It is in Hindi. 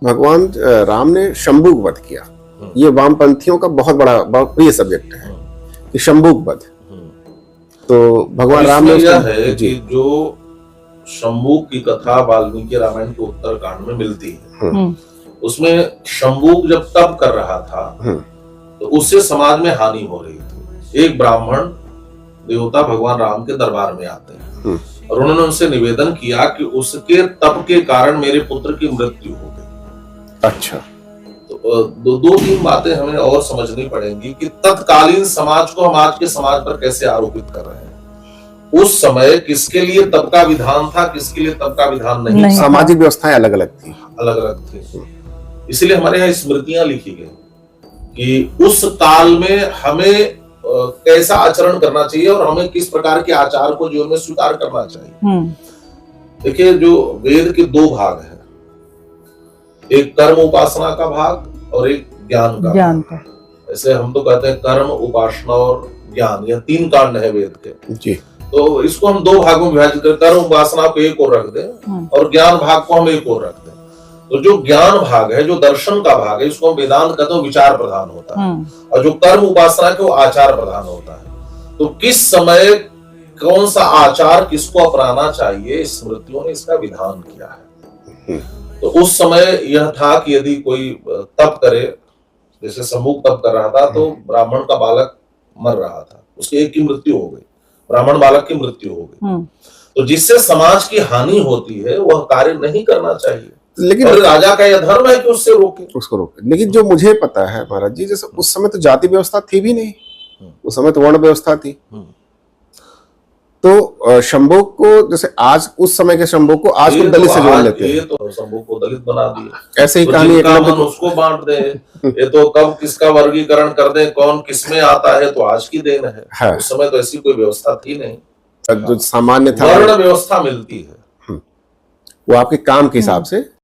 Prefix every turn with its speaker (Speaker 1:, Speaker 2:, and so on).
Speaker 1: भगवान राम ने शंभुक वध किया। ये वामपंथियों का बहुत बड़ा बहुत प्रिय सब्जेक्ट है कि शंभुक वध। तो भगवान राम ने
Speaker 2: यह है कि जो शंभुक की कथा वाल्मीकि रामायण के उत्तरकांड में मिलती है, उसमें शंभुक जब तप कर रहा था तो उससे समाज में हानि हो रही थी। एक ब्राह्मण देवता भगवान राम के दरबार में आते हैं और उन्होंने उनसे निवेदन किया कि उसके तप के कारण मेरे पुत्र की मृत्यु हो गई।
Speaker 1: अच्छा,
Speaker 2: तो दो तीन बातें हमें और समझनी पड़ेंगी कि तत्कालीन समाज को हम आज के समाज पर कैसे आरोपित कर रहे हैं। उस समय किसके लिए तप का विधान था, किसके लिए तप का विधान नहीं,
Speaker 1: सामाजिक व्यवस्थाएं अलग अलग थी,
Speaker 2: इसलिए हमारे यहाँ स्मृतियां लिखी गई कि उस काल में हमें कैसा आचरण करना चाहिए और हमें किस प्रकार के आचार को जीवन में स्वीकार करना चाहिए। देखिए, जो वेद के दो भाग हैं, एक कर्म उपासना का भाग और एक ज्ञान का। ऐसे हम तो कहते हैं कर्म, उपासना और ज्ञान, यह तीन कांड है वेद के
Speaker 1: जी।
Speaker 2: तो इसको हम दो भागों में विभाजित कर कर्म उपासना को एक और रख दें और ज्ञान भाग को हम एक और रख दें। तो जो ज्ञान भाग है, जो दर्शन का भाग है, इसको हम वेदांत कहते हैं, विचार प्रधान होता है, और जो कर्म उपासना के वो आचार प्रधान होता है। तो किस समय कौन सा आचार किसको अपनाना चाहिए, स्मृतियों ने इसका विधान किया है। तो उस समय यह था कि यदि कोई तप करे, जैसे शंभुक तप कर रहा था तो ब्राह्मण का बालक मर रहा था, उसके एक की मृत्यु हो गई, ब्राह्मण बालक की मृत्यु हो गई, तो जिससे समाज की हानि होती है वह कार्य नहीं करना चाहिए। लेकिन राजा का यह धर्म है कि उसको रोके।
Speaker 1: लेकिन जो मुझे पता है महाराज जी, जैसे उस समय तो जाति व्यवस्था थी भी नहीं, उस समय तो वर्ण व्यवस्था थी। तो शंभुक को, जैसे आज उस समय के शंभुक को आज को दलित से जोड़ लेते हैं,
Speaker 2: तो शंभुक को दलित बना दिया।
Speaker 1: ऐसे ही कहानी
Speaker 2: उसको बांट दे, ये तो कब किसका वर्गीकरण कर दे, कौन किसमें आता है, तो आज की देन है। उस समय तो ऐसी कोई व्यवस्था थी नहीं,
Speaker 1: जो सामान्य था
Speaker 2: वर्ण व्यवस्था मिलती है,
Speaker 1: वो आपके काम के हिसाब से